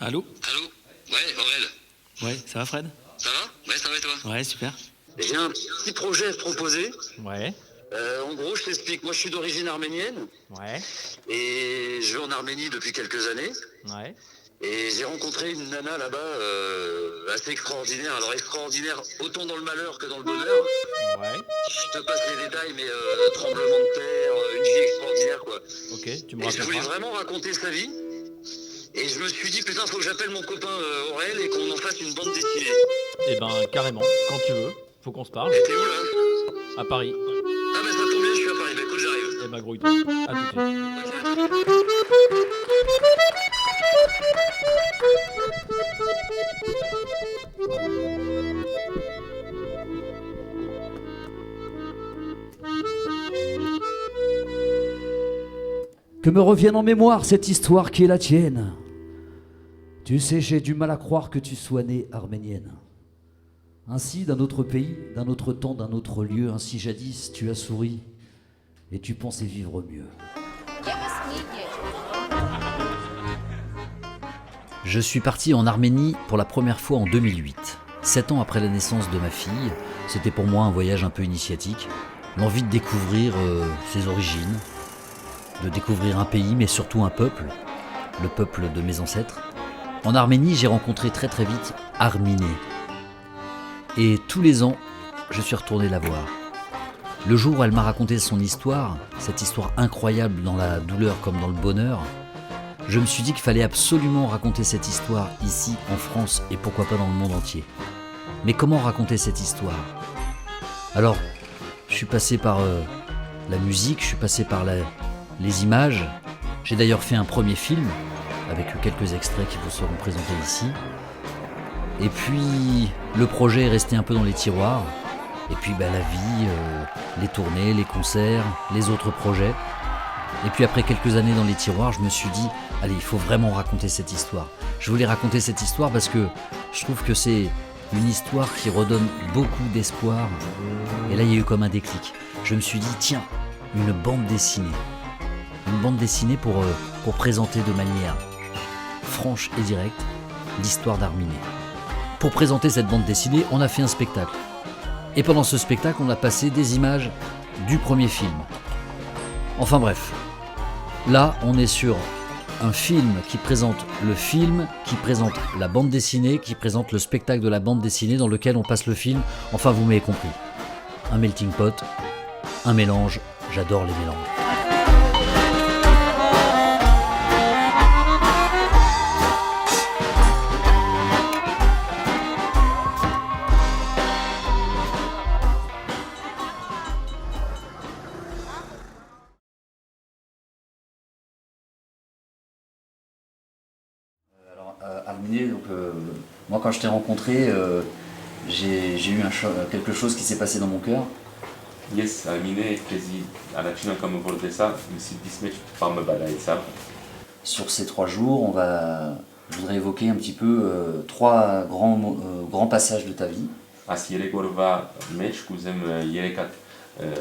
Allô? Allô? Ouais, Aurel. Ouais, ça va Fred? Ça va? Ouais, ça va et toi? Ouais, super. J'ai un petit projet à te proposer. Ouais, En gros, je t'explique. Moi, je suis d'origine arménienne ouais, et je vis en Arménie depuis quelques années. ouais. Et j'ai rencontré une nana là-bas assez extraordinaire. Alors extraordinaire autant dans le malheur que dans le bonheur. Ouais. Je te passe les détails, mais tremblement de terre, une vie extraordinaire quoi. Ok, tu me Et je voulais raconteras. vraiment raconter sa vie. Et je me suis dit, putain, faut que j'appelle mon copain Aurel et qu'on en fasse une bande dessinée. Eh ben, carrément, quand tu veux. Faut qu'on se parle. Et t'es où là? À Paris. Ah bah ça tombe bien, je suis à Paris. Bah écoute, Eh j'arrive. ben, grouille-toi. À tout de suite. Que me revienne en mémoire cette histoire qui est la tienne. Tu sais, j'ai du mal à croire que tu sois née arménienne. Ainsi, d'un autre pays, d'un autre temps, d'un autre lieu, ainsi jadis, tu as souri et tu pensais vivre mieux. Je suis parti en Arménie pour la première fois en 2008. 7 ans après la naissance de ma fille, c'était pour moi un voyage un peu initiatique. L'envie de découvrir ses origines, de découvrir un pays, mais surtout un peuple, le peuple de mes ancêtres. En Arménie, j'ai rencontré très très vite Arminé. Et tous les ans, je suis retourné la voir. Le jour où elle m'a raconté son histoire, cette histoire incroyable dans la douleur comme dans le bonheur, je me suis dit qu'il fallait absolument raconter cette histoire ici, en France, et pourquoi pas dans le monde entier. Mais comment raconter cette histoire? Alors, je suis passé par la musique, je suis passé par les images. J'ai d'ailleurs fait un premier film, avec quelques extraits qui vous seront présentés ici. Et puis, le projet est resté un peu dans les tiroirs. Et puis, la vie, les tournées, les concerts, les autres projets. Et puis après quelques années dans les tiroirs, je me suis dit, allez, il faut vraiment raconter cette histoire. Je voulais raconter cette histoire parce que je trouve que c'est une histoire qui redonne beaucoup d'espoir. Et là, il y a eu comme un déclic. Je me suis dit, tiens, une bande dessinée. Une bande dessinée pour présenter de manière franche et directe l'histoire d'Arminé. Pour présenter cette bande dessinée, on a fait un spectacle. Et pendant ce spectacle, on a passé des images du premier film. Enfin bref, là, on est sur un film qui présente le film, qui présente la bande dessinée, qui présente le spectacle de la bande dessinée dans lequel on passe le film. Enfin, vous m'avez compris. Un melting pot, un mélange, j'adore les mélanges. Arminé, donc moi quand je t'ai rencontré, j'ai eu quelque chose qui s'est passé dans mon cœur. Yes, Arminé, Anachina comme Vordesa, Sur ces 3 jours, je voudrais évoquer un petit peu 3 grands passages de ta vie. As Yeregorva Mech, Kuzem Yerekat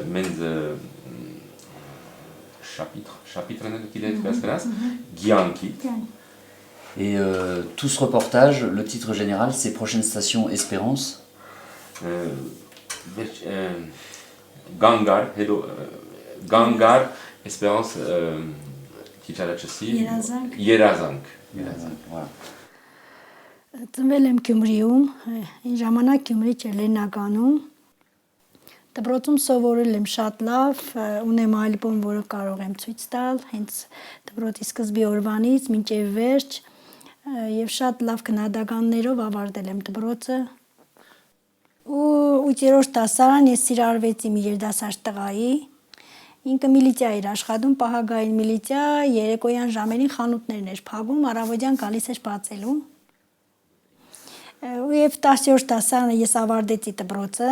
Menz chapitre Gianki. Et tout ce reportage, le titre général, c'est Prochaine station Espérance. Gangar, Espérance, Yerazank. Voilà. Ծնվել եմ Գյումրիում, այն ժամանակ Գյումրի չէր Լեննագանում։ Դպրոցում սովորել եմ շատ լավ, ունեմ ալբոմ, որը կարող եմ ցույց տալ, հենց դպրոցի սկզբի օրվանից մինչև վերջ, եւ շատ լավ քննադատականներով ավարտել եմ դպրոցը։ Ու 8-րդ դասարան ես սիրարվեցի մի երիտասարդ տղայի։ Ինքը միլիցիա էր աշխատում, պահագային միլիցիա, երեկոյան ժամերին խանութներն էր փակում, առավոտյան գալիս էր բացելու։ Եվ 10-րդ դասարանը ես ավարտեցի դպրոցը։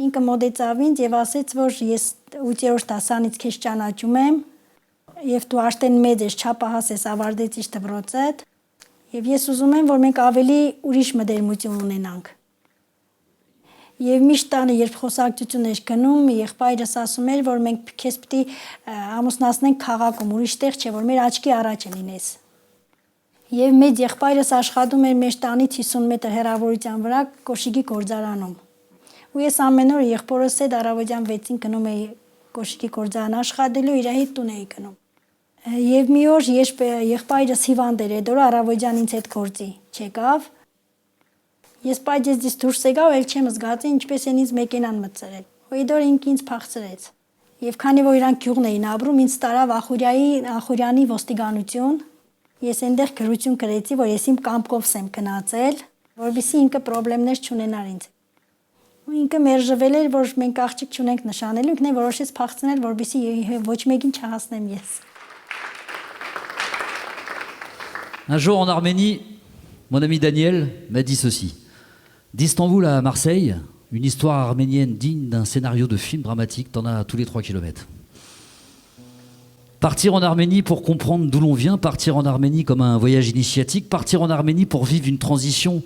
Ինքը մոտեցավ ինձ եւ ասեց, որ ես 8-րդ դասարանից քեզ ճանաչում եմ, եւ դու արդեն մեծ ես, չափահաս ես, ավարտեցիր դպրոցդ, եւ ես ուզում եմ, որ մենք ավելի ուրիշ մտերմություն ունենանք։ Եվ միշտ տանը, երբ խոսակցություն էր գնում, եղբայրս ասում էր, որ մենք քեզ պիտի ամուսնացնենք քաղաքում, ուրիշ տեղ չէ, որ մեր աչքի առաջը լինես։ Եվ մեծ եղբայրս աշխատում էր մեր տանից 50 մետր հեռավորության վրա կոշիկի գործարանում։ Ու ես ամեն օր եղբորս հետ առավոտյան 6-ին գնում էի կոշիկի գործարան աշխատելու, իր հետ տուն էի գնում։ Եվ մի օր եղբայրս հիվանդ էր, այդ օրը առավոտյան ինձ հետ գործի չեկավ։ Ես պայծեցից դուրս եկավ, էլ չեմ զգացի, ինչպես են ինձ մեքենան մտցրել։ Ու այդ օրը ինձ փախցրեց։ Եվ քանի որ իրանք գյուղն էին ապրում, ինձ տարավ Ախուրյանի ոստիկանություն։ Ես այնտեղ գրություն գրեցի, որ ես իմ կամքով եմ գնացել, որովհետեւ ինքը խնդիրներ չունենար ինձ։ Ու ինքը մերժվել էր, որ մենք աղջիկ չունենք նշանելու, ինքն է որոշեց փախցնել, որովհետեւ ոչ մեկին չհասնեմ ես։ Un jour en Arménie, mon ami Daniel m'a dit ceci. D'Istanbul à Marseille, une histoire arménienne digne d'un scénario de film dramatique, t'en as à tous les 3 kilomètres. Partir en Arménie pour comprendre d'où l'on vient, partir en Arménie comme un voyage initiatique, partir en Arménie pour vivre une transition,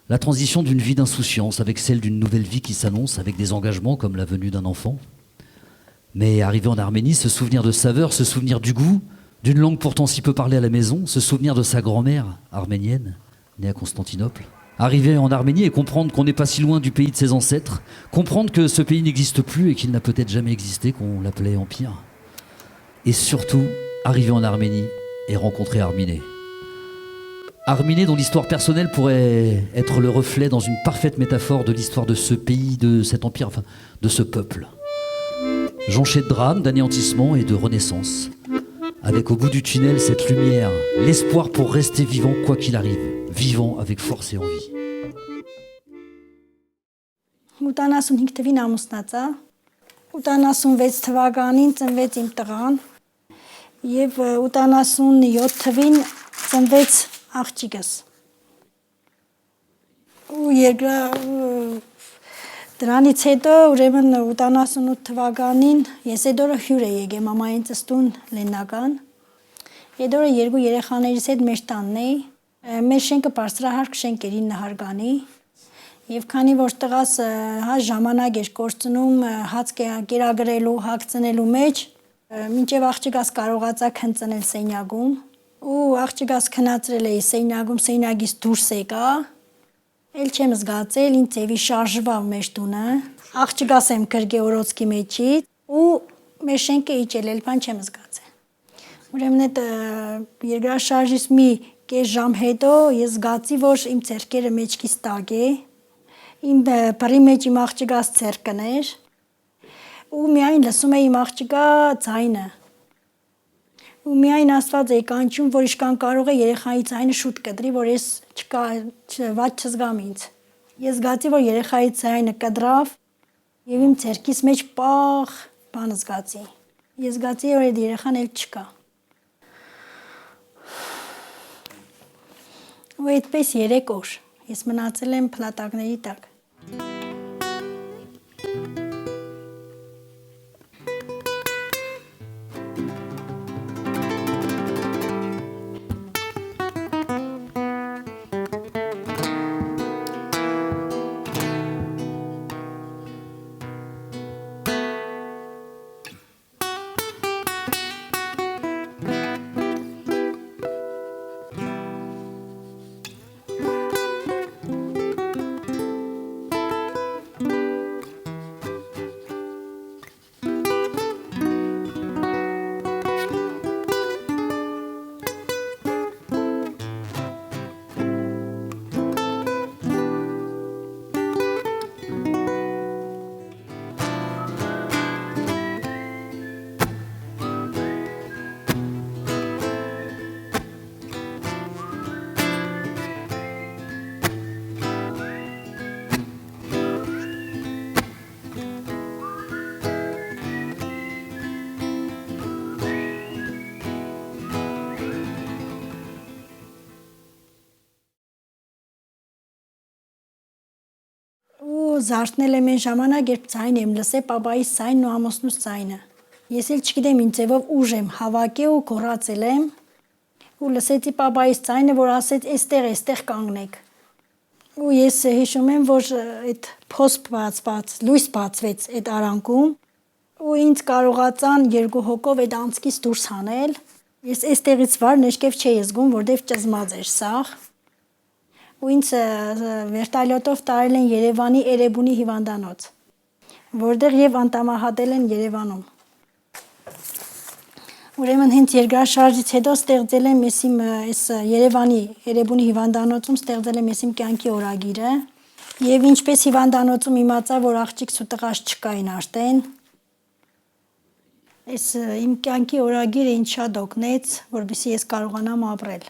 la transition d'une vie d'insouciance avec celle d'une nouvelle vie qui s'annonce, avec des engagements comme la venue d'un enfant. Mais arriver en Arménie, se souvenir de saveur, se souvenir du goût, d'une langue pourtant si peu parlée à la maison, se souvenir de sa grand-mère arménienne, née à Constantinople. Arriver en Arménie et comprendre qu'on n'est pas si loin du pays de ses ancêtres, comprendre que ce pays n'existe plus et qu'il n'a peut-être jamais existé, qu'on l'appelait Empire. Et surtout, arriver en Arménie et rencontrer Arminé. Arminé dont l'histoire personnelle pourrait être le reflet dans une parfaite métaphore de l'histoire de ce pays, de cet empire, enfin de ce peuple. Jonché de drames, d'anéantissement et de renaissance. Avec au bout du tunnel cette lumière, l'espoir pour rester vivant quoi qu'il arrive, vivant avec force et envie. 85 թվին ամուսնացա, 86 թվականին ծնվեց իմ տղան եւ 87 թվին ծնվեց աղջիկս։ Ու դրանից հետո ուրեմն 88 թվականին ես այդ օրը հյուր էի եկել մամայինցս տուն Լեննական։ Այդ օրը երկու երեխաներիս հետ մեր տանն էի։ Մեր շենքը բարձրահարկ շենք էր 9 հարկանի։ Եվ քանի որ տղաս ժամանակ էր կորցնում հաց կերագրելու, հագցնելու մեջ, մինչև աղջիկաս կարողացա քնծնել սենյակում, ու աղջիկաս քնացրել էի սենյակում, սենյակից դուրս եկա, էլ չեմ զգացել, ինձ էվի շարժվավ մեր տունը, աղջիկաս եմ կրգե օրոցքի մեջից, ու մեր շենքը իջել էլ բան չեմ զգացել։ Ուրեմն այդ երկրաշարժից մի կես ժամ հետո ես զգացի, որ իմ ձեռքերը մեջքից տակ է, իմ բռի մեջ իմ աղջիկաս ձեռքն էր, ու միայն լսում էի իմ աղջիկա ձայնը։ Ու միայն Աստված էի կանչում, որ իշքան կարող է երեխայի ձայնը շուտ կտրի, որ ես ված չզգամ ինձ։ Ես զգացի, որ երեխայի ձայնը կտրավ, եւ իմ ձեռքից մեջ պաղ բան զգացի։ Ես զգացի, որ այդ երեխան էլ չկա։ Ու այդպես 3 օր ես մնացել եմ փլատակների տակ։ Զարթնել եմ այն ժամանակ, երբ ձայն եմ լսել պապայիս ձայնն ու ամուսնուս ձայնը։ Ես էլ չգիտեմ ինչ ձևով ուժ եմ հավաքել ու գոռացել եմ ու լսեցի պապայիս ձայնը, որ ասեց «Էստեղ կանգնեք»։ Ու ես հիշում եմ, որ այդ փոս բացված, լույս բացվեց այդ արանքում ու ինձ կարողացան 2 հոգով այդ անցքից դուրս հանել Ես այստեղից վար նշկև չէի զգում, որտեվ ճզմած էր սաղ։ Ու ինձ վերտալյոտով տարել են Երևանի Էրեբունի հիվանդանոց, որտեղ եւ անտամահատել են Երևանում։ Ուրեմն հենց երկրաշարժից հետո ստեղծել եմ այս Երևանի Էրեբունի հիվանդանոցում ստեղծել եմ իմ կյանքի օրագիրը եւ ինչպես հիվանդանոցում իմացա, որ աղջիկս ու տղաս չկային արդեն։ Այս իմ կյանքի օրագիրը ինձ շատ օգնեց, որպեսզի ես կարողանամ ապրել։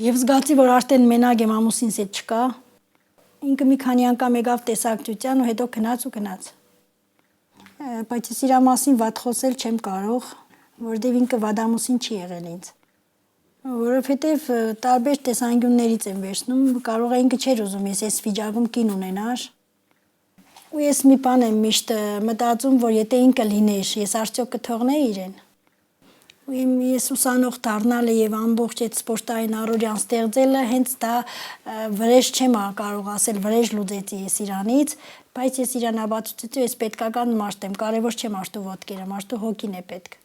Եվ զգացի, որ արդեն մենակ եմ, ամուսինս հետ չկա։ Ինքը մի քանի անգամ եկավ տեսակցության ու հետո գնաց։ Բայց ես իր մասին վատ խոսել չեմ կարող, որտեղ ինքը վադամուսին չի եղել ինձ։ Որովհետև տարբեր տեսանկյուններից եմ վերցնում, կարող է ինքը չէր ուզում ես այս վիճակում կին ունենար։ Ու ես մի բան եմ միշտ մտածում, որ եթե ինքը լիներ, ես արդյոք կթողնեի իրեն։ Ու ես ուսանող դառնալը եւ ամբողջ այդ սպորտային առօրյան ստեղծելը հենց դա վրեժ չեմ կարող ասել, վրեժ լուծեցի ես իրանից, բայց ես իրան ապացուցեցի, ես պետքական մարդ եմ, կարևոր չէ մարդու ոտքերը, մարդու հոգին է պետք։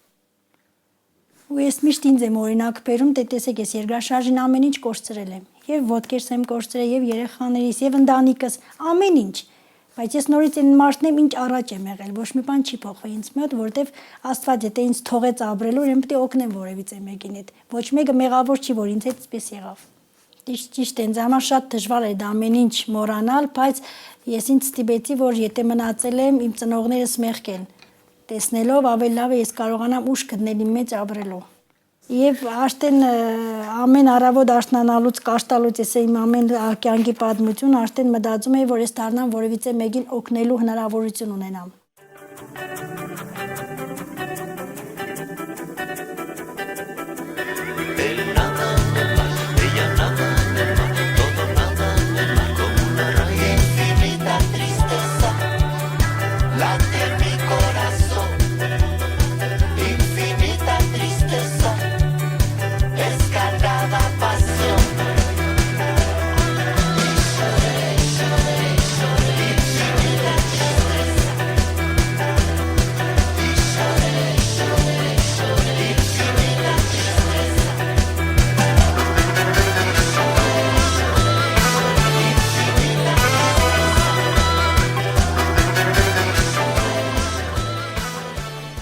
Ու ես միշտ ինձ եմ օրինակ բերում, դե տեսեք, ես երկրաշարժին ամեն ինչ կորցրել եմ, եւ ոտքերս եմ կորցրել, եւ երեխաներիս, եւ ընտանիքս, ամեն ինչ։ Բայց ես նորից այն մարդն եմ, ինչ առաջ եմ եղել, ոչ մի բան չի փոխվել ինձ մոտ, որտեվ Աստված եթե ինձ թողեց ապրելու, ուրեմն պետք է օգնեմ որևիցե մեկին հետ։ Ոչ մեկը մեղավոր չի, որ ինձ հետ այսպես եղավ։ Ճիշտ է, ինձ համար շատ դժվար է դա ամեն ինչ մոռանալ, բայց ես ինձ ստիպեցի, որ եթե մնացել եմ, իմ ծնողներս մեղք են։ Տեսնելով ավելի լավ է ես կարողանամ ուժ գտնել իմ մեջ ապրելու։ Եվ արդեն ամեն առավոտ արթնանալուց, կաշտալուց ես իմ ամեն կյանքի պատմություն, արդեն մտածում եի, որ ես դառնամ որևիցե մեկին օգնելու հնարավորություն ունենամ։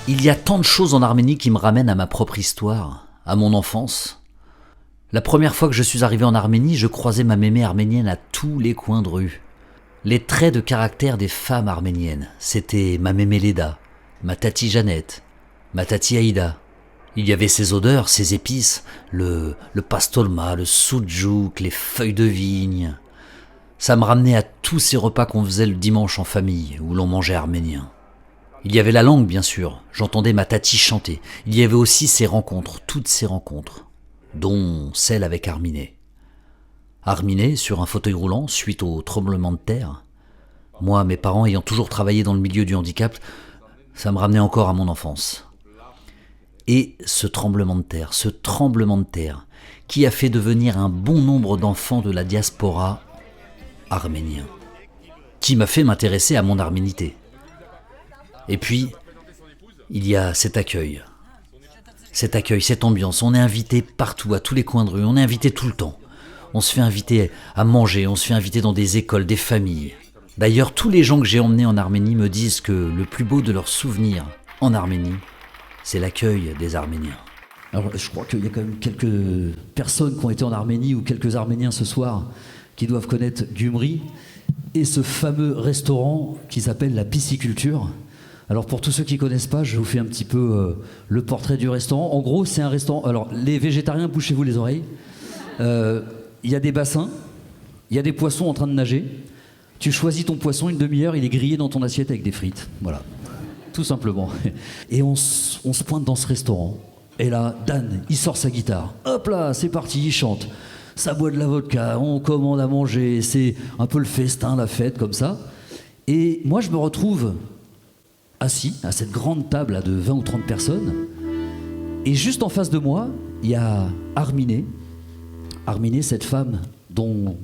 Il y a tant de choses en Arménie qui me ramènent à ma propre histoire, à mon enfance. La première fois que je suis arrivé en Arménie, je croisais ma mémé arménienne à tous les coins de rue. Les traits de caractère des femmes arméniennes, c'était ma mémé Leda, ma tati Jeannette, ma tati Aïda. Il y avait ces odeurs, ces épices, le pastolma, le soudjouk, les feuilles de vigne. Ça me ramenait à tous ces repas qu'on faisait le dimanche en famille, où l'on mangeait arménien. Il y avait la langue, bien sûr, j'entendais ma tati chanter. Il y avait aussi ces rencontres, toutes ces rencontres, dont celle avec Arminé. Arminé, sur un fauteuil roulant, suite au tremblement de terre. Moi, mes parents ayant toujours travaillé dans le milieu du handicap, ça me ramenait encore à mon enfance. Et ce tremblement de terre, qui a fait devenir un bon nombre d'enfants de la diaspora arménien, qui m'a fait m'intéresser à mon arménité. Et puis, il y a cet accueil, cette ambiance. On est invité partout, à tous les coins de rue, on est invité tout le temps. On se fait inviter à manger, on se fait inviter dans des écoles, des familles. D'ailleurs, tous les gens que j'ai emmenés en Arménie me disent que le plus beau de leurs souvenirs en Arménie, c'est l'accueil des Arméniens. Alors, je crois qu'il y a quand même quelques personnes qui ont été en Arménie ou quelques Arméniens ce soir qui doivent connaître Gyumri et ce fameux restaurant qui s'appelle la pisciculture. Alors pour tous ceux qui ne connaissent pas, je vous fais un petit peu le portrait du restaurant. En gros, c'est un restaurant... Alors les végétariens, bouchez-vous les oreilles. Il y a des bassins, il y a des poissons en train de nager. Tu choisis ton poisson, une demi-heure, il est grillé dans ton assiette avec des frites. Voilà, tout simplement. Et on se pointe dans ce restaurant. Et là, Dan, il sort sa guitare. Hop là, c'est parti, il chante. Ça boit de la vodka, on commande à manger. C'est un peu le festin, la fête, comme ça. Et moi, je me retrouve... assis à cette grande table de 20 ou 30 personnes, et juste en face de moi, il y a Arminé, cette femme dont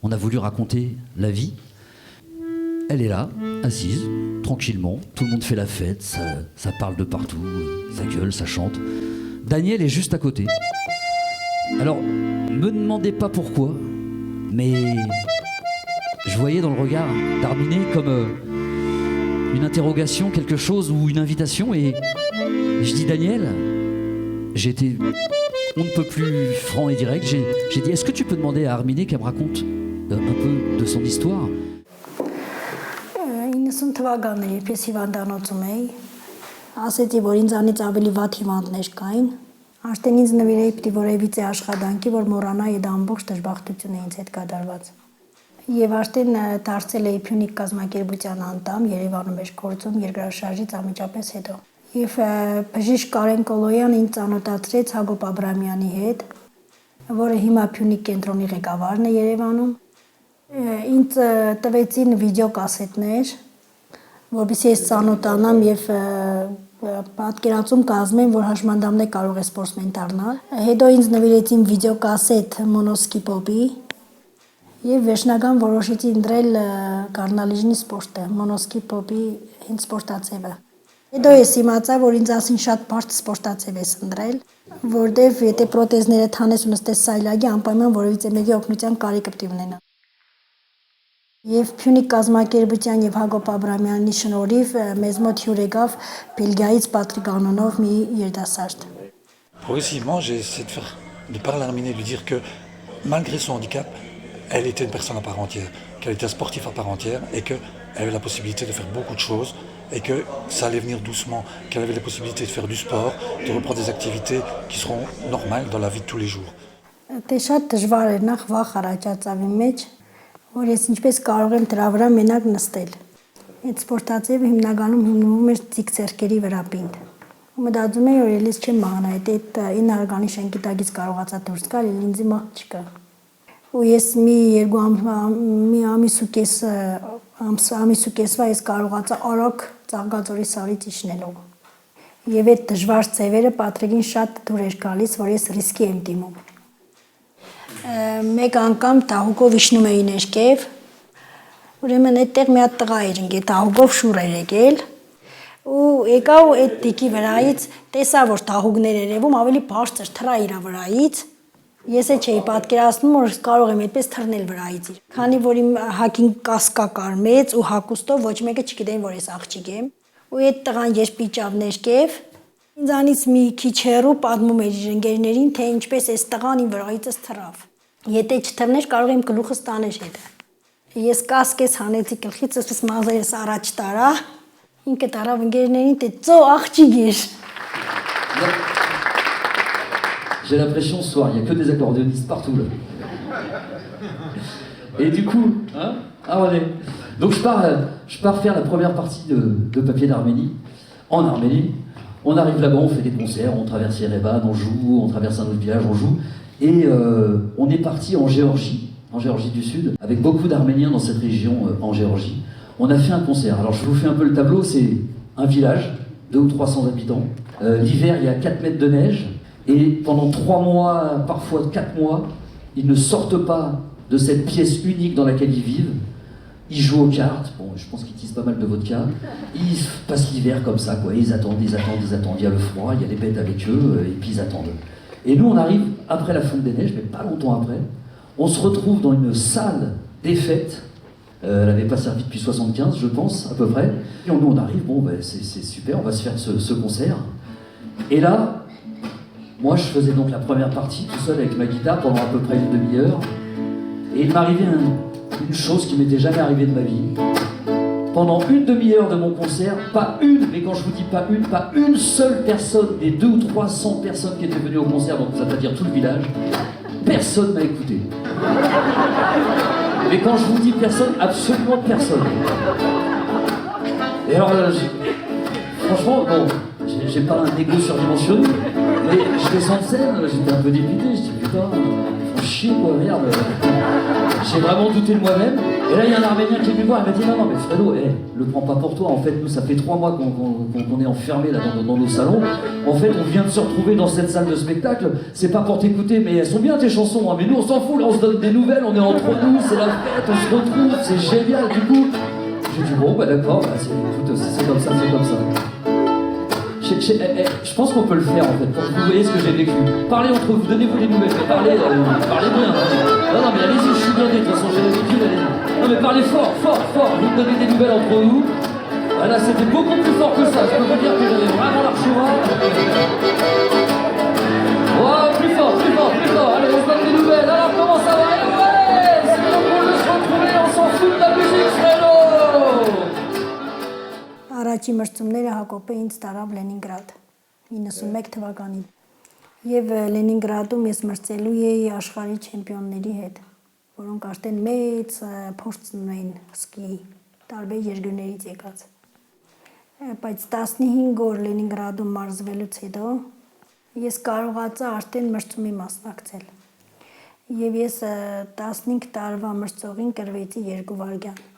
on a voulu raconter la vie. Elle est là, assise, tranquillement, tout le monde fait la fête, ça parle de partout, ça gueule, ça chante. Daniel est juste à côté. Alors, me demandez pas pourquoi, mais je voyais dans le regard d'Arminé comme une interrogation, quelque chose ou une invitation, et je dis Daniel, j'ai été on ne peut plus franc et direct, j'ai dit est-ce que tu peux demander à Arminé qu'elle me raconte un peu de son histoire. 90 թվականներ երբ ես հիվանդանոցում էի, ասեցի, որ ինձանից ավելի վատ հիվանդներ կային, արդեն ինձ նվիրեի պիտի որևիցե աշխատանքի, որ մոռանայի այդ ամբողջ դժբախտությունը ինձ հետ կատարված։ Եվ արդեն դարձել էի Փյունիկ կազմակերպության անդամ, Երևանում էր գործում երկրաշարժից անմիջապես հետո։ Եվ բժիշկ Կարեն Կոլոյան ինձ ծանոթացրեց Հակոբ Աբրամյանի հետ, որը հիմա Փյունիկ կենտրոնի ղեկավարն է Երևանում։ Ինձ տվեցին վիդեոկասետներ, որովհետեւ ես ծանոթանամ եւ պատկերացում կազմեմ, որ հաշմանդամներ կարող է սպորտսմեն դառնալ։ Հետո ինձ նվիրեցին վիդեոկասետ Մոնոսկի Պոպի եւ վերջնական որոշեցի ընտրել գառնալիժնի սպորտը, Մոնոսկի Պոպի հենց սպորտացևը։ Հետո ես իմացա, որ ինձ ասին շատ բարդ սպորտացև ես ընտրել, որտեվ եթե պրոթեզները թանես ու նստես սայլակի, անպայման որևիցե մեկի օգնության կարիք պիտի ունենա։ Եվ Փյունիկ կազմակերպության եւ Հակոբ Աբրամյանի շնորհիվ մեզ մոտ հյուր եկավ Բելգիայից Պատրիկ անունով մի երիտասարդ։ Progressivement, j'ai essayé de parler à Arminé, de lui dire que malgré son handicap, elle était une personne à part entière, qu'elle était un sportif à part entière et qu'elle avait la possibilité de faire beaucoup de choses et que ça allait venir doucement, qu'elle avait la possibilité de faire du sport, de reprendre des activités qui seront normales dans la vie de tous les jours. Դե շատ դժվար էր նախ վախ առաջացավ իմ մեջ, որ ես ինչպես կարող եմ դրա վրա մենակ նստել։ Այդ սպորտացևը հիմնականում հիմնվում էր ցիկցերկերի վրա պինդ։ Ու մտածում էի, որ ելից չեմ մահանա, այդ 9 հարգանի շենքի տակից կարողացա դուրս գալ, ինձ մոտ չկա։ Ու ես մի ամիս ու կեսվա ես կարողացա արագ Ծաղկաձորի սարից իջնելով։ Եվ այդ դժվար ծևերը Պատրիկին շատ դուր էր գալիս, որ ես ռիսկի եմ դիմում։ Մեկ անգամ տահուկով իջնում էի ներքև, ուրեմն այդտեղ մի հատ տղա էր ընկել, տահուկով շուռ էր եկել, ու եկավ այդ տիկի վրայից, տեսա, որ տահուկներ էր ևում, ավելի բարձր թռա իր վրայից, ես չէի պատկերացնում, որ կարող եմ այդպես թռնել վրայից իր։ Քանի որ իմ հակին կասկա կար մեծ ու հակուստով ոչ մեկը չգիտեն, որ ես աղջիկ եմ, ու այդ տղան երբ իջավ ներքև, ինձանից մի քիչ հեռու պատմում էր իր ընկերներին, թե ինչպես այս տղան իմ վրայիցս թռավ։ Եթե չթռներ, կարող եմ գլուխս տաներ հետը։ Ես կասկես հանեցի գլխիցս, մազերս առաջ տարա, ինքը տարավ ընկերներին, թե ծո աղջիկ էր։ J'ai l'impression ce soir, il n'y a que des accordéonistes partout là. Et du coup, hein, ah ouais. Donc je pars faire la première partie de Papier d'Arménie, en Arménie. On arrive là-bas, on fait des concerts, on traverse Yerevan, on joue, on traverse un autre village, on joue. Et on est parti en Géorgie du Sud, avec beaucoup d'Arméniens dans cette région en Géorgie. On a fait un concert. Alors je vous fais un peu le tableau, c'est un village, 200 ou 300 habitants. L'hiver, il y a 4 mètres de neige. Et pendant 3 mois, parfois 4 mois, ils ne sortent pas de cette pièce unique dans laquelle ils vivent. Ils jouent aux cartes, bon, je pense qu'ils tissent pas mal de vodka. Ils passent l'hiver comme ça, quoi. Ils attendent. Il y a le froid, il y a les bêtes avec eux, et puis ils attendent. Et nous, on arrive après la fonte des neiges, mais pas longtemps après. On se retrouve dans une salle des fêtes. Elle n'avait pas servi depuis 75, je pense, à peu près. Et nous, on arrive, bon, ben, c'est super, on va se faire ce concert. Et là, moi, je faisais donc la première partie tout seul avec ma guitare pendant à peu près une demi-heure. Et il m'arrivait une chose qui m'était jamais arrivée de ma vie. Pendant une demi-heure de mon concert, pas une, mais quand je vous dis pas une seule personne des 200 ou 300 personnes qui étaient venues au concert, donc ça veut dire tout le village, personne m'a écouté. Mais quand je vous dis personne, absolument personne. Et alors, franchement, bon, j'ai pas un égo surdimensionné, mais je descends de scène, j'étais un peu dépité, je dis putain, faut chier quoi, merde. J'ai vraiment douté de moi-même. Et là, il y a un Arménien qui est venu voir, il m'a dit non, mais Fredo, le prends pas pour toi. En fait, nous, ça fait 3 mois qu'on est enfermés là dans nos salons. En fait, on vient de se retrouver dans cette salle de spectacle. C'est pas pour t'écouter, mais elles sont bien tes chansons. Hein. Mais nous, on s'en fout, là, on se donne des nouvelles, on est entre nous, c'est la fête, on se retrouve, c'est génial. Du coup, j'ai dit bon, bah d'accord, bah, c'est comme ça. je pense qu'on peut le faire en fait, pour que vous voyez ce que j'ai vécu. Parlez entre vous, donnez-vous des nouvelles, mais parlez bien. Non, mais allez-y, je suis bien de toute façon, j'ai l'habitude, allez-y. Non, mais parlez fort, vous me donnez des nouvelles entre vous. Voilà, c'était beaucoup plus fort que ça, je peux vous dire que j'avais vraiment l'archoir. Ouais, plus fort, allez, on se donne des nouvelles. Alors, comment ça va? Et ouais, c'est le moment de se retrouver, on s'en fout de la musique, frérot. Առաջի մրցումները Հակոբը ինձ տարավ Լենինգրադ 91 թվականին։ Եվ Լենինգրադում ես մրցելու էի աշխարհի չեմպիոնների հետ, որոնք արդեն մեծ փորձ ունեին սկի տարբեր երկրներից եկած։ Բայց 15 օր Լենինգրադում մարզվելուց հետո ես կարողացա արդեն մրցումի մասնակցել։ Եվ ես 15 տարվա մրցողին կրվեցի 2 վայրկյան։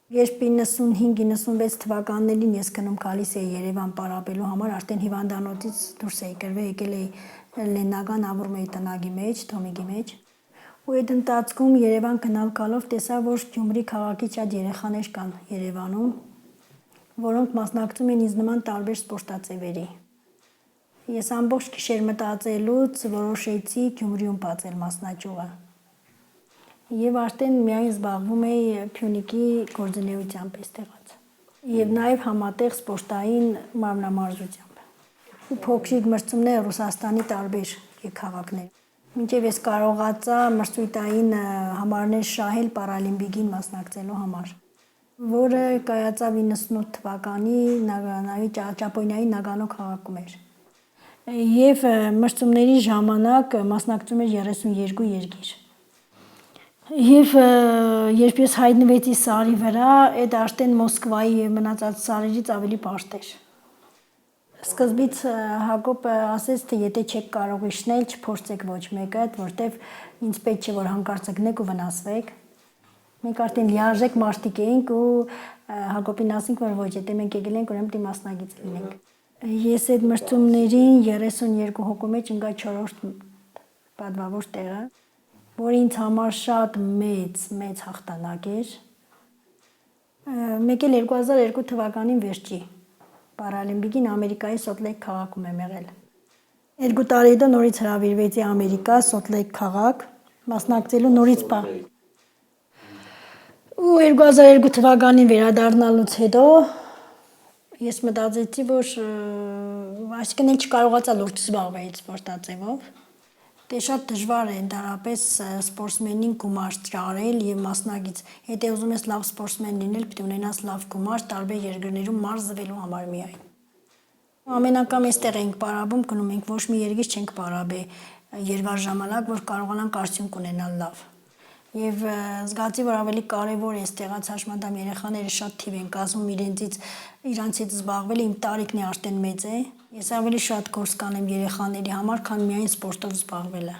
Երբ 95-96 թվականներին ես գնում գալիս էի Երևան պարապելու համար, արդեն հիվանդանոցից դուրս էի կրվել, եկել էի Լեննական ապրում էի տնագի մեջ, Թոմիկի մեջ։ Ու այդ ընթացքում Երևան գնալ գալով տեսա, որ Գյումրի քաղաքի շատ երեխաներ կան Երևանում, որոնք մասնակցում են ինձ նման տարբեր սպորտաձևերի։ Ես ամբողջ գիշեր մտածելուց որոշեցի Գյումրիում բացել մասնաճյուղը։ Եվ արդեն միայն զբաղվում էի Փյունիկի գործունեությամբ այստեղած։ Եվ նաև համատեղ սպորտային մարմնամարզությամբ։ Ու փոքրիկ մրցումներ Ռուսաստանի տարբեր քաղաքներ։ Մինչև ես կարողացա մրցույթային համարներ շահել պարալիմպիկին մասնակցելու համար, որը կայացավ 98 թվականի Ճապոնիայի Նագանո քաղաքում էր։ Եվ մրցումների ժամանակ մասնակցում էր 32 երկիր։ Եվ երբ ես հայտնվեցի սարի վրա, այդ արդեն Մոսկվայի և մնացած սարերից ավելի բարդ էր։ Սկզբից Հակոբը ասեց, թե եթե չեք կարող իջնել, չփորձեք ոչ մեկը, որտեվ ինձ պետք չէ, որ հանկարծակնեք ու վնասվեք։ Մենք արդեն լիարժեք մարդիկ էինք ու Հակոբին ասենք, որ ոչ, եթե մենք եկել ենք, ուրեմն պետք է մասնագետ լինենք։ Ես այդ մրցումներին 32 հոգու մեջ ընկա 4-րդ պատվավոր տեղը, որ ինձ համար շատ մեծ հաղթանակ էր։ Մեկ էլ 2002 թվականին վերջի պարալիմպիկին Ամերիկայի Սոլտ-Լեյք քաղաքում եմ եղել։ 2 տարի հետո նորից հրավիրվեցի Ամերիկա, Սոլտ-Լեյք քաղաք, մասնակցելու նորից Ու 2002 թվականին վերադառնալուց հետո ես մտածեցի, որ այսինքն չկարողացա լուրջ զբաղվել սպորտաձևով։ Դե շատ դժվար է ընդհանրապես սպորտսմենին գումար ճարել եւ մասնագից։ Եթե ուզում ես լավ սպորտսմեն լինել, պետք է ունենաս լավ գումար տարբեր երկրներում մարզվելու համար միայն։ Ամեն անգամ էստեղ ենք պարապում, գնում ենք ոչ մի երկիր չենք պարապե երկար ժամանակ, որ կարողանանք արդյունք ունենալ լավ։ Եվ զգացի, որ ավելի կարևոր է այստեղած հաշմանդամ երեխաները շատ թիվ են կազմում իրանցից զբաղվել, իմ տարիքն է արդեն մեծ է։ Ես ավելի շատ գործ կանեմ երեխաների համար, քան միայն սպորտով զբաղվելը։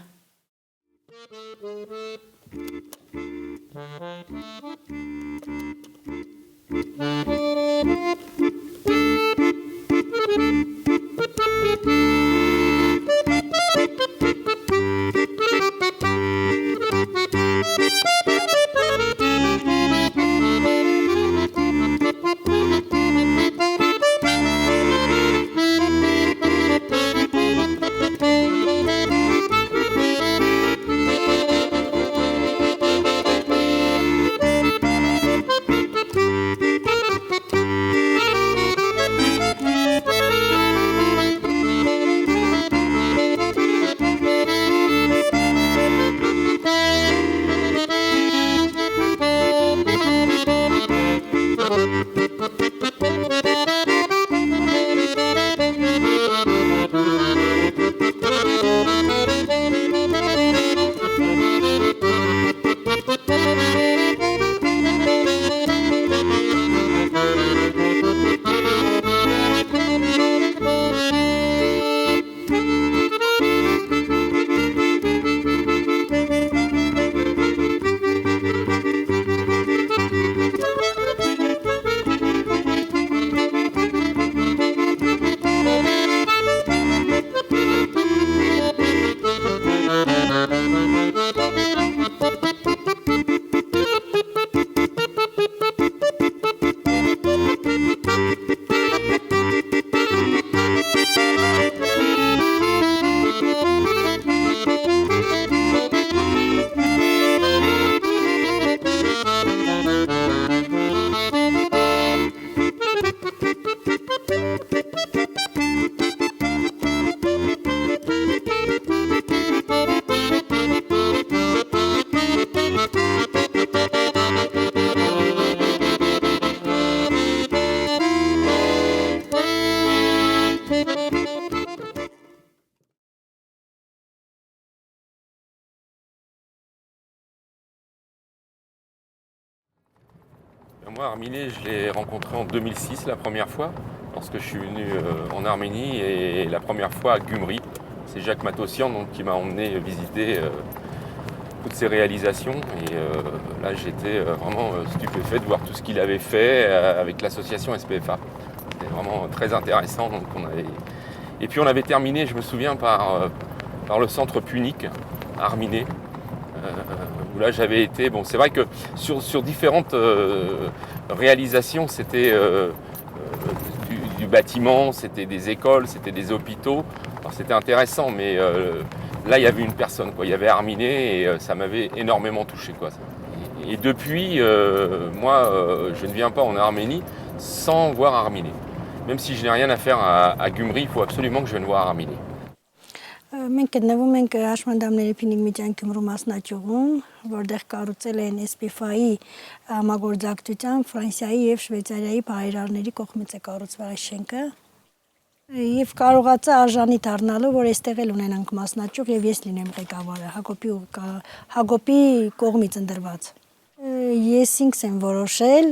Moi, Arminé, je l'ai rencontré en 2006 la première fois, lorsque je suis venu en Arménie, et la première fois à Gyumri. C'est Jacques Matossian donc, qui m'a emmené visiter toutes ses réalisations. Et là, j'étais vraiment stupéfait de voir tout ce qu'il avait fait avec l'association SPFA. C'était vraiment très intéressant. Donc, Et puis on avait terminé, je me souviens, par le centre punique à Arminé. Où là j'avais été, bon c'est vrai que sur différentes réalisations, c'était du bâtiment, c'était des écoles, c'était des hôpitaux, alors c'était intéressant, mais là il y avait une personne, quoi. Il y avait Arminé et ça m'avait énormément touché, quoi. Et depuis, moi je ne viens pas en Arménie sans voir Arminé. Même si je n'ai rien à faire à Gyumri, il faut absolument que je vienne voir Arminé. Մենք գտնվում ենք Հաշմանդամների փինիկ միջան Գյումրու մասնաճյուղում, որտեղ կառուցել են SPFA-ի համագործակցությամբ Ֆրանսիայի եւ Շվեյցարիայի բարերարների կողմից է կառուցվել այս շենքը։ Եվ կարողացա արժանի դառնալու, որ այստեղ էլ ունենանք մասնաճյուղ եւ ես լինեմ ղեկավարը, Հակոբի կողմից ընտրված։ Ես ինքս եմ որոշել,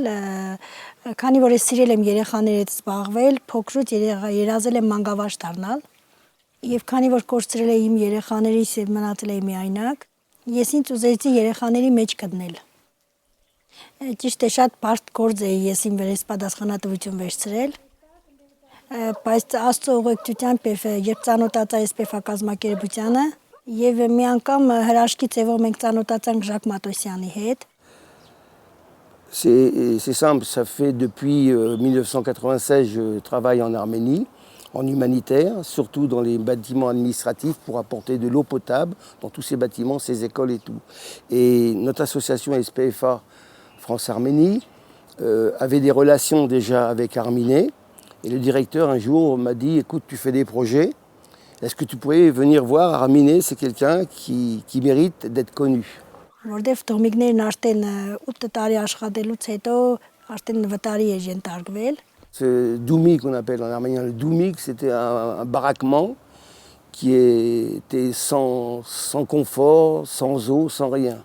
քանի որ ես սիրել եմ երեխաների հետ զբաղվել, փոքրուց երազել եմ մանկավարժ դառնալ։ Եվ քանի որ կորցրել եմ իմ երեխաներիս եւ մնացել եմ միայնակ, ես ինձ ուզեցի երեխաների մեջ գտնել։ Ճիշտ է, շատ բարդ գործ է ես իմ վրա պատասխանատվություն վերցրել, բայց Աստծո ուղեկցությամբ երբ ծանոթացա SPFA կազմակերպությանը եւ մի անգամ հրաշքի ձևով մենք ծանոթացանք Ժակ Մատոսյանի հետ։ C'est simple, ça fait depuis 1996 je travaille en Arménie. En humanitaire, surtout dans les bâtiments administratifs pour apporter de l'eau potable dans tous ces bâtiments, ces écoles et tout. Et notre association SPFA France-Arménie avait des relations déjà avec Arminé. Et le directeur un jour m'a dit, écoute, tu fais des projets, est-ce que tu pourrais venir voir Arminé? C'est quelqu'un qui mérite d'être connu. Որտեվ տոմիկներն արդեն 8 տարի աշխատելուց հետո արդեն վտարի է ենթարկվել։ Ce doumik qu'on appelle en arménien le doumik, c'était un baraquement qui était sans confort, sans eau, sans rien.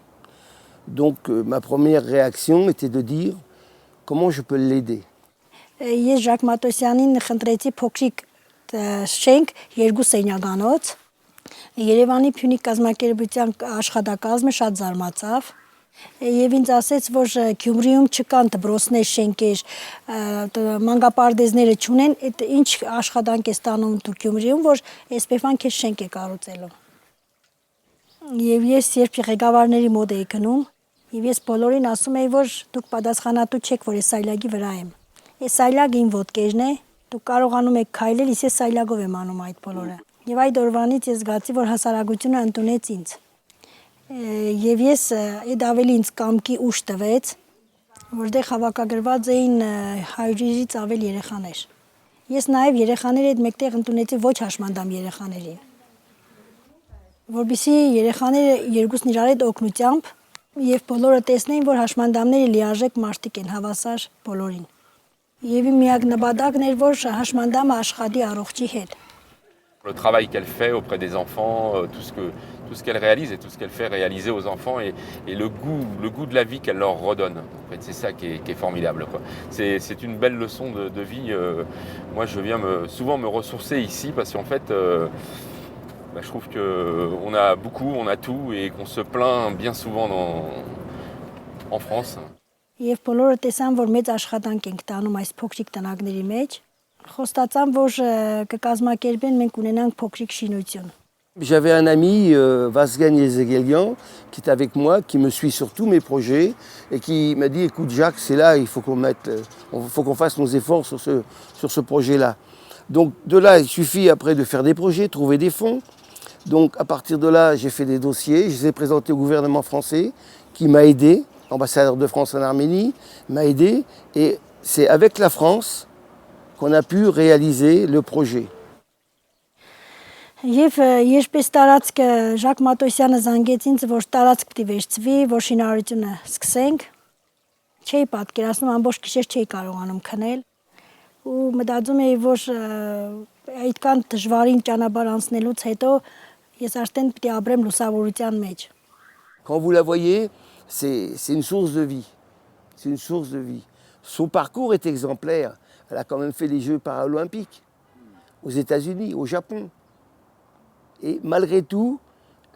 Donc ma première réaction était de dire comment je peux l'aider. Ես Ժակ Մատոսյանին խնդրեցի փոքրիկ շենք 2 սենյականոց։ Երևանի Փյունիկ կազմակերպության աշխատակազմը շատ զարմացավ։ Եվ ինձ ասեց, որ Գյումրիում չկան դպրոցներ, շենքեր, մանկապարտեզները չունեն, ինչ աշխատանք է ստանում դու Գյումրիում, որ SPFA-ն քեզ շենք է կառուցելու։ Եվ ես երբ ղեկավարների մոտ էի գնում, եւ ես բոլորին ասում էի, որ դուք պատասխանատու չեք, որ ես սայլագի վրա եմ։ Այս սայլագը իմ ոտքերն է, դուք կարողանում եք քայլել, ես սայլագով եմ անում այդ բոլորը։ Եվ այդ օրվանից ես զգացի, որ հասարակությունը ընդունեց ինձ։ Եվ ես այդ ավելի ինձ կամքի ուժ տվեց, որտեղ հավաքագրված էին 100-ից ավել երեխաներ։ Ես նաև երեխաների հետ մեկտեղ ընդունեցի ոչ հաշմանդամ երեխաներին, որովհետեւ երեխաները երկուսն իրար հետ օգնությամբ եւ բոլորը տեսնեին, որ հաշմանդամները լիարժեք մարդիկ են, հավասար բոլորին։ Եվ իմ միակ նպատակն էր, որ հաշմանդամը աշխատի առողջի հետ։ Le travail qu'elle fait auprès des enfants, tout ce qu'elle réalise et tout ce qu'elle fait réaliser aux enfants et le goût de la vie qu'elle leur redonne. En fait, c'est ça qui est formidable, quoi. C'est une belle leçon de vie. Moi, je viens souvent me ressourcer ici parce qu'en fait, je trouve qu'on a beaucoup, on a tout et qu'on se plaint bien souvent en France. Եվ բոլորը տեսան, որ մեծ աշխատանք ենք տանում այս փոքրիկ տնակների մեջ, խոստացան, որ կկազմակերպեն մենք ունենանք փոքրիկ շինություն։ J'avais un ami, Vasgan Yezegelian, qui est avec moi, qui me suit sur tous mes projets et qui m'a dit, écoute Jacques, c'est là, il faut qu'on fasse nos efforts sur ce projet-là. Donc de là, il suffit après de faire des projets, trouver des fonds. Donc à partir de là, j'ai fait des dossiers, je les ai présentés au gouvernement français, qui m'a aidé, l'ambassadeur de France en Arménie m'a aidé, et c'est avec la France qu'on a pu réaliser le projet. Եվ երբես տարածքը Ժակ Մատոսյանը զանգեց ինձ, որ տարածք պիտի վերցվի, որ շինարարությունը սկսենք, չէի պատկերացնում, ամբողջ գիշեր չէի կարողանում քնել ու մտածում էի, որ այդքան դժվարին ճանապարհ անցնելուց հետո ես արդեն պիտի ապրեմ լուսավորության մեջ։ Quand vous la voyez, c'est une source de vie. C'est une source de vie. Son parcours est exemplaire. Elle a quand même fait les Jeux paralympiques aux États-Unis, au Japon. Et malgré tout,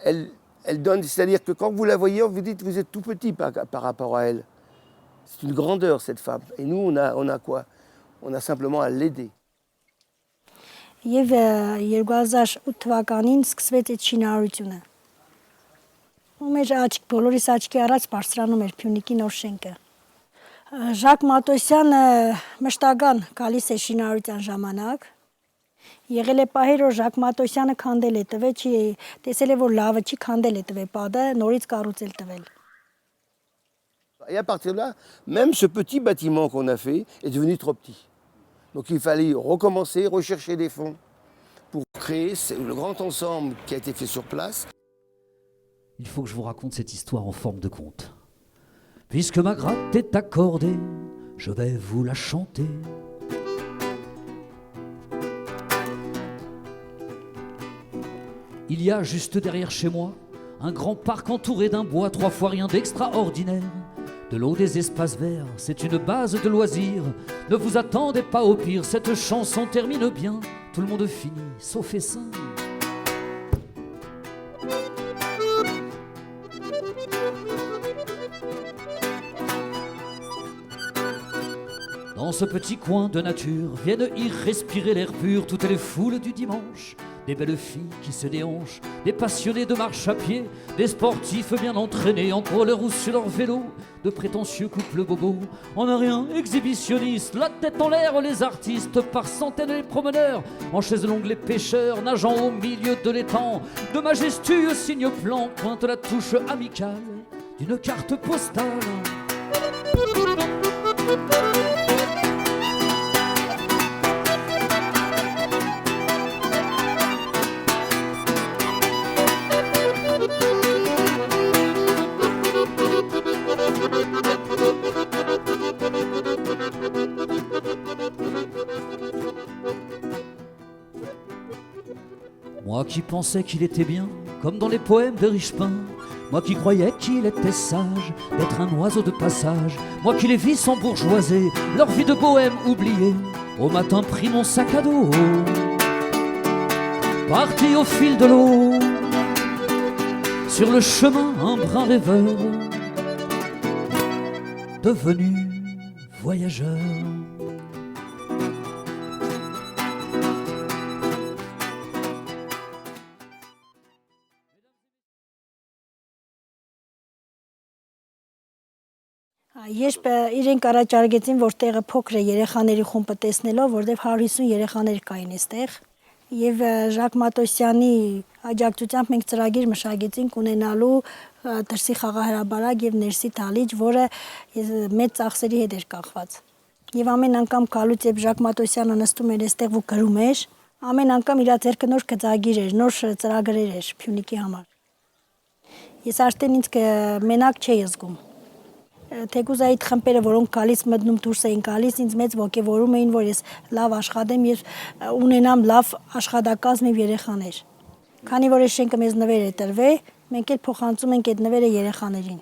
elle donne, c'est-à-dire que quand vous la voyez, vous dites que vous êtes tout petit par rapport à elle. C'est une grandeur, cette femme. Et nous, on a quoi? On a simplement à l'aider. Եվ 2008 թվականին սկսվեց այդ շինարարությունը։ Ու մեր բոլորիս աչքի առաջ բարձրանում էր Փյունիկի նոր շենքը։ Ժակ Մատոսյանը մշտական գալիս է շինարարության ժամանակ։ Եղել է պահեր, որ Ժակ Մատոսյանը քանդել է տվել, չի տեսել է, որ լավը չի, քանդել է տվել պատը, նորից կառուցել տվել։ Et à partir de là, même ce petit bâtiment qu'on a fait est devenu trop petit. Donc il fallait recommencer, rechercher des fonds pour créer le grand ensemble qui a été fait sur place. Il faut que je vous raconte cette histoire en forme de conte. Puisque ma gratte est accordée, je vais vous la chanter. Il y a juste derrière chez moi un grand parc entouré d'un bois 3 fois rien d'extraordinaire. De l'eau, des espaces verts, c'est une base de loisirs. Ne vous attendez pas au pire, cette chanson termine bien. Tout le monde finit, sauf Essin. Dans ce petit coin de nature, viennent y respirer l'air pur toutes les foules du dimanche. Des belles filles qui se déhanchent, des passionnés de marche à pied, des sportifs bien entraînés en roller ou sur leur vélo, de prétentieux couples bobos, en un rien exhibitionnistes, la tête en l'air les artistes, par centaines les promeneurs, en chaise longue les pêcheurs, nageant au milieu de l'étang, de majestueux signes plans pointe la touche amicale d'une carte postale. Moi qui pensais qu'il était bien, comme dans les poèmes de Richepin. Moi qui croyais qu'il était sage, d'être un oiseau de passage. Moi qui les vis s'embourgeoiser, leur vie de bohème oubliée. Au matin pris mon sac à dos, parti au fil de l'eau. Sur le chemin un brin rêveur, devenu voyageur. Երբ իրենք առաջարկեցին, որ տեղը փոքր է երեխաների խումբը տեսնելով, որտեղ 150 երեխաներ կային այստեղ, եւ Ժակ Մատոսյանի աջակցությամբ մենք ծրագիր մշակեցինք ունենալու դրսի խաղահրապարակ եւ ներսի դահլիճ, որը մեծ ծախսերի հետ էր կախված։ Եվ ամեն անգամ գալուց երբ Ժակ Մատոսյանը նստում էր այստեղ ու գրում էր, ամեն անգամ իր ձեռքը նոր գծագիր էր, նոր ծրագրեր էր Փյունիկի համար։ Ես արդեն ինձ մենակ չէի զգում։ Թեկուզ այդ խմբերը, որոնք գալիս մտնում դուրս էին գալիս, ինձ մեծ ոգևորում էին, որ ես լավ աշխատեմ եւ ունենամ լավ աշխատակազմ եւ երեխաներ։ Քանի որ այս շենքը մեզ նվեր է տրվել, մենք էլ փոխանցում ենք այդ նվերը երեխաներին։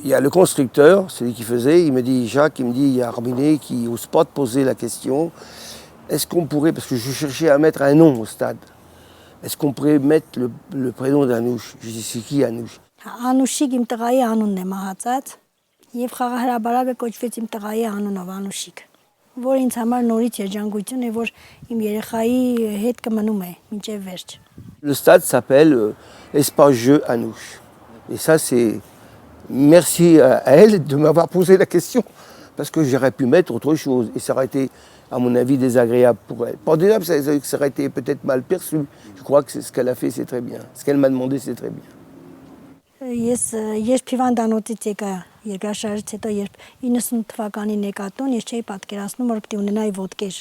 Il y a le constructeur, celui qui faisait, il me dit, Jacques, il me dit, il y a Arminet qui n'ose pas te poser la question, est-ce qu'on pourrait, parce que je cherchais à mettre un nom au stade, est-ce qu'on pourrait mettre le prénom d'Anouche? Je dis, c'est qui Anouche? Անուշիկ իմ տղայի անունն է մահացած եւ խաղահրապարակը կոչվեց իմ տղայի անունով Անուշիկ, որ ինձ համար նորից երջանկություն է, որ իմ երեխայի հետ կմնում է մինչեւ վերջ։ Le stade s'appelle Espace Jeu Anouche. Et ça, c'est merci à elle de m'avoir posé la question, parce que j'aurais pu mettre autre chose et ça aurait été, à mon avis, désagréable pour elle. Pas désagréable, ça aurait été peut-être mal perçu. Je crois que ce qu'elle a fait, c'est très bien. Ce qu'elle m'a demandé, c'est très bien. Ես երբ հիվանդանոցից եկա երկրաշարժից հետո երբ 90 թվականի նեկատուն ես չէի պատկերացնում որ պիտի ունենայի ոտքեր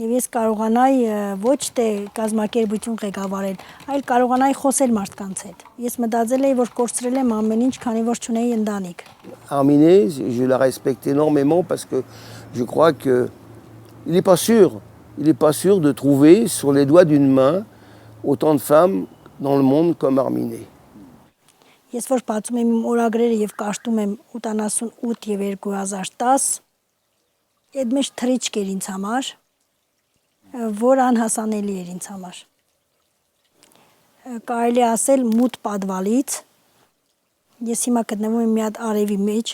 եւ ես կարողանայի ոչ թե կազմակերպություն ղեկավարել այլ կարողանայի խոսել մարդկանց հետ ես մտածել էի որ կորցրել եմ ամեն ինչ քանի որ չունեի ընտանիք Arminet, je la respecte énormément parce que je crois que il n'est pas sûr de trouver sur les doigts d'une main autant de femmes dans le monde comme Arminet. Ես որ բացում եմ իմ օրագրերը եւ կաշտում եմ 88 եւ 2010 Այդ մեջ թրիչք էր ինձ համար, որ անհասանելի էր ինձ համար։ Կարելի է ասել մութ պատվալից, ես հիմա գտնվում եմ մի հատ արևի մեջ,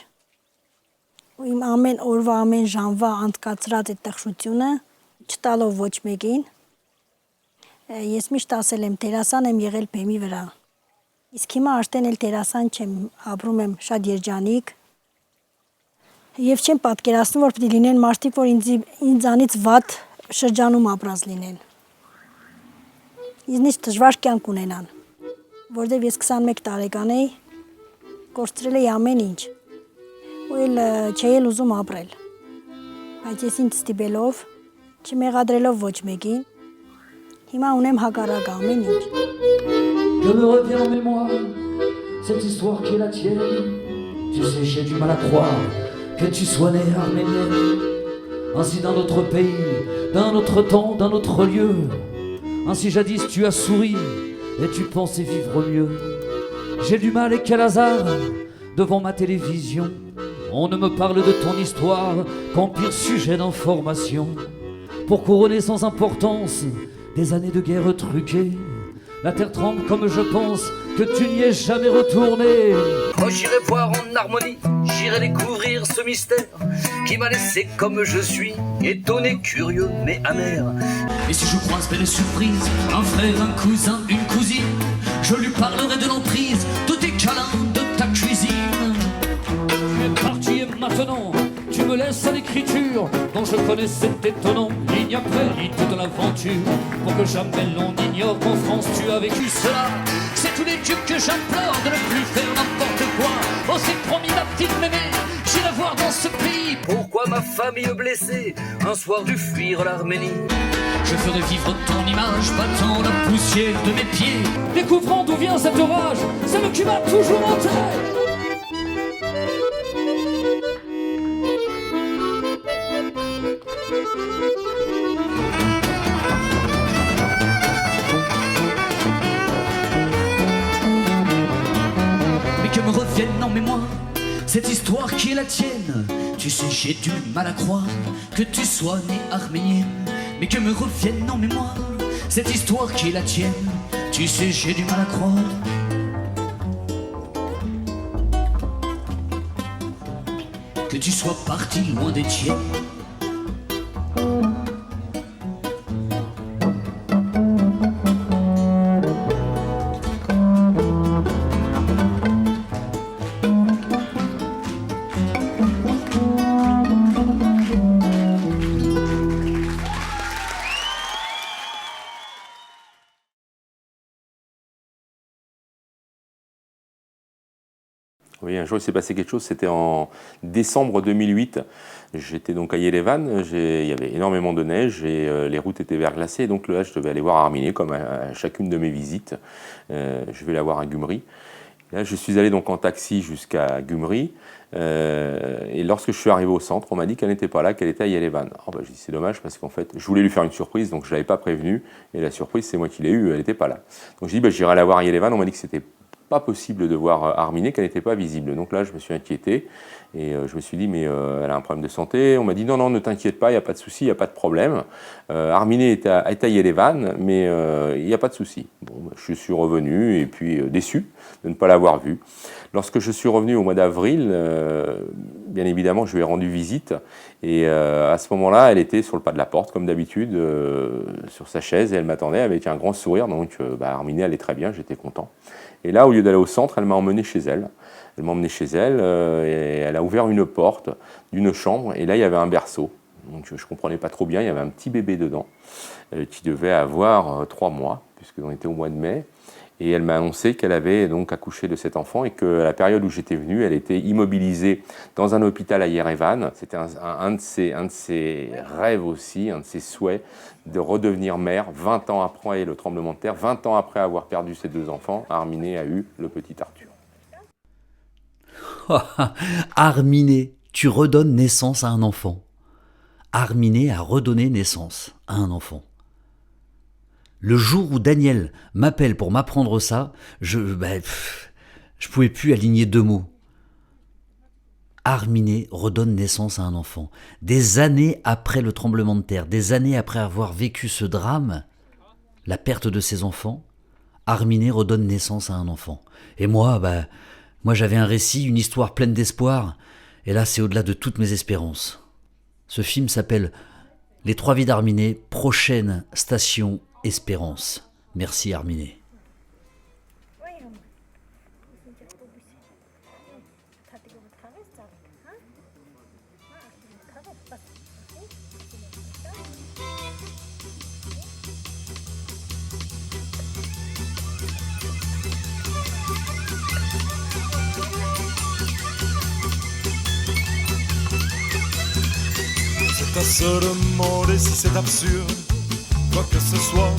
ու իմ ամեն օրվա, ամեն ժամվա անցկացրած այդ տխրությունը, չտալով ոչ մեկին, ես միշտ ասել եմ, դերասան եմ եղել բեմի վրա։ Իսկ հիմա արդեն էլ դերասան չեմ, ապրում եմ շատ երջանիկ, եւ չեմ պատկերացնում, որ պիտի լինեն մարդիկ, որ ինձանից վատ շրջանում ապրած լինեն։ Ինձնից դժվար կյանք ունենան, որտեղ ես 21 տարեկան էի, կորցրել էի ամեն ինչ, ու էլ չէի էլ ուզում ապրել, բայց ես ինձ ստիպելով, չմեղադրելով ոչ մեկին, հիմա ունեմ հակառակ ամեն ինչ։ Que me revient en mémoire cette histoire qui est la tienne. Tu sais, j'ai du mal à croire que tu sois née arménienne. Ainsi dans notre pays, d'un autre temps, d'un autre lieu. Ainsi jadis tu as souri et tu pensais vivre mieux. J'ai du mal et quel hasard, devant ma télévision, on ne me parle de ton histoire qu'en pire sujet d'information. Pour couronner sans importance des années de guerre truquées, la terre tremble comme je pense que tu n'y es jamais retourné. Oh, j'irai voir en harmonie, j'irai découvrir ce mystère qui m'a laissé comme je suis, étonné, curieux mais amer. Et si je croise belle surprise, un frère, un cousin, une cousine, je lui parlerai de l'emprise, de tes câlins, de ta cuisine. Tu es parti et maintenant tu me laisses à l'écriture dont je connais cet étonnant ligne après ligne toute l'aventure. Pour que jamais l'on ignore qu'en France tu as vécu cela. C'est tous les tubes que j'implore de ne plus faire n'importe quoi. Oh, c'est promis ma petite mémé, j'irai voir dans ce pays. Pourquoi ma famille blessée, un soir dut fuir l'Arménie. Je ferai vivre ton image, battant la poussière de mes pieds. Découvrant d'où vient cet orage, c'est le qui m'a toujours hanté. Que me revienne en mémoire cette histoire qui est la tienne. Tu sais, j'ai du mal à croire que tu sois née arménienne. Mais que me revienne en mémoire cette histoire qui est la tienne. Tu sais, j'ai du mal à croire. Que tu sois parti loin des tiennes. Oui, un jour il s'est passé quelque chose, c'était en décembre 2008. J'étais donc à Yerevan, il y avait énormément de neige et les routes étaient verglacées. Donc là, je devais aller voir Arminé, comme à chacune de mes visites. Je vais la voir à Gyumri. Là, je suis allé donc en taxi jusqu'à Gyumri. Et lorsque je suis arrivé au centre, on m'a dit qu'elle n'était pas là, qu'elle était à Yerevan. Alors, j'ai dit c'est dommage parce qu'en fait, je voulais lui faire une surprise, donc je ne l'avais pas prévenue. Et la surprise, c'est moi qui l'ai eue, elle n'était pas là. Donc j'ai dit j'irai la voir à Yerevan. On m'a dit que c'était pas possible de voir Arminé, qu'elle n'était pas visible. Donc là, je me suis inquiété et je me suis dit, mais elle a un problème de santé. On m'a dit, non, ne t'inquiète pas, il n'y a pas de souci, il n'y a pas de problème. Arminé est à Yerevan, mais il n'y a pas de souci. Bon, je suis revenu et puis déçu de ne pas l'avoir vue. Lorsque je suis revenu au mois d'avril, bien évidemment, je lui ai rendu visite. Et à ce moment-là, elle était sur le pas de la porte, comme d'habitude, sur sa chaise, et elle m'attendait avec un grand sourire. Donc, Arminé allait très bien, j'étais content. Et là, au lieu d'aller au centre, elle m'a emmené chez elle. Elle m'a emmené chez elle et elle a ouvert une porte d'une chambre. Et là, il y avait un berceau. Donc, je ne comprenais pas trop bien. Il y avait un petit bébé dedans qui devait avoir 3 mois, puisqu'on était au mois de mai. Et elle m'a annoncé qu'elle avait donc accouché de cet enfant et qu'à la période où j'étais venu, elle était immobilisée dans un hôpital à Yerevan. C'était un de ses rêves aussi, un de ses souhaits, de redevenir mère 20 ans après le tremblement de terre, 20 ans après avoir perdu ses 2 enfants. Arminé a eu le petit Arthur. Arminé, tu redonnes naissance à un enfant. Arminé a redonné naissance à un enfant. Le jour où Daniel m'appelle pour m'apprendre ça, je pouvais plus aligner 2 mots. Arminet redonne naissance à un enfant. Des années après le tremblement de terre, des années après avoir vécu ce drame, la perte de ses enfants, Arminet redonne naissance à un enfant. Et moi, moi j'avais un récit, une histoire pleine d'espoir, et là c'est au-delà de toutes mes espérances. Ce film s'appelle Les 3 vies d'Arminet, prochaine station Espérance. Merci Arminet. C'est à se demander si c'est absurde, quoi que ce soit,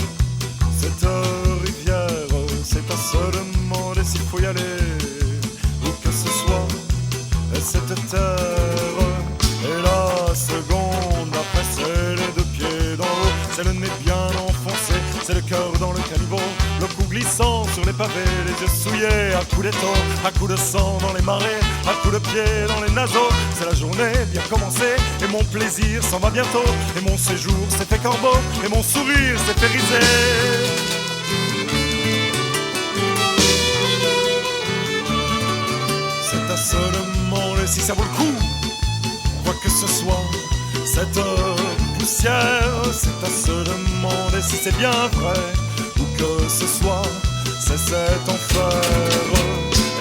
cette rivière. C'est à se demander s'il faut y aller, où que ce soit, et cette terre. Et la seconde après, c'est les 2 pieds dans l'eau, c'est le nez bien enfoncé, c'est le cœur dans le caniveau, le cou glissant sur les pavés, les yeux souillés à coups d'étau, à coups de sang dans les marais, à coups de pied dans les naseaux. C'est la journée bien commencée, et mon plaisir s'en va bientôt, et mon séjour s'est fait corbeau, et mon sourire s'est fait riser. C'est à se demander si ça vaut le coup, quoi que ce soit, cette poussière. C'est à se demander si c'est bien vrai, où que ce soit, c'est cet enfer.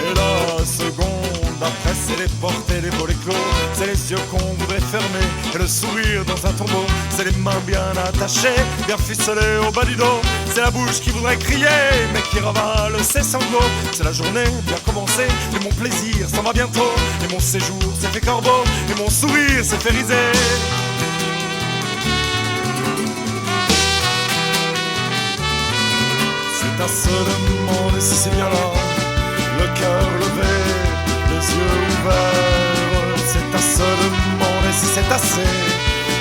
Et la seconde après, c'est les portes et les volets clos, c'est les yeux qu'on voudrait fermer, et le sourire dans un tombeau, c'est les mains bien attachées, bien ficelées au bas du dos, c'est la bouche qui voudrait crier, mais qui ravale ses sanglots. C'est la journée bien commencée, et mon plaisir s'en va bientôt, et mon séjour s'est fait corbeau, et mon sourire s'est fait riser. C'est à se demander si c'est bien là, le cœur levé, les yeux ouverts. C'est à se demander si c'est assez,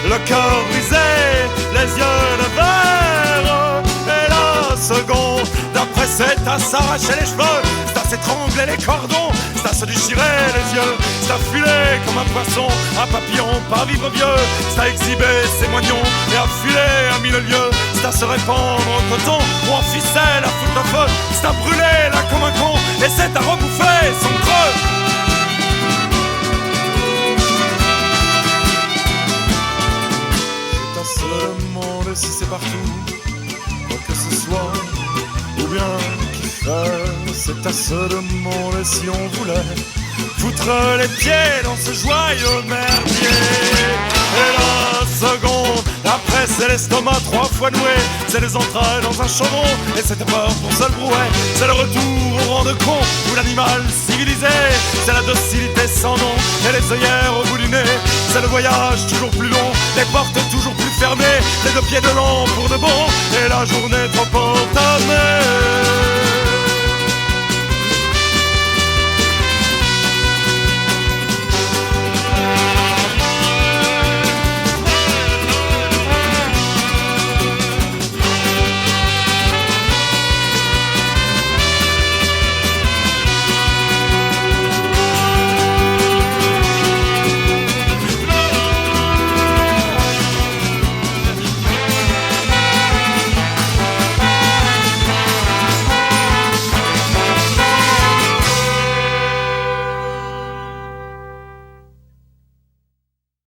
le cœur brisé, les yeux de verre. Et la seconde d'après, c'est à s'arracher les cheveux, c'est à s'étrangler les cordons, c'est à se déchirer les yeux, c'est à filer comme un poisson, un papillon, pas vivre vieux, c'est à exhiber ses moignons et à filer à 1000 lieues, c'est à se répandre en coton ou en ficelle à foutre le feu, c'est à brûler là comme un con, et c'est à rebouffer son creux. C'est à se demander si c'est partout, quoi que ce soit, ou bien qui fait. C'est à se demander si on voulait foutre les pieds dans ce joyeux merdier. Et la seconde après, c'est l'estomac 3 fois noué, c'est les entrailles dans un chaudron, et cette peur pour seul brouet, c'est le retour au rang de con ou l'animal civilisé, c'est la docilité sans nom et les œillères au bout du nez, c'est le voyage toujours plus long, les portes toujours plus fermées, les 2 pieds de l'an pour de bon, et la journée trop entamée.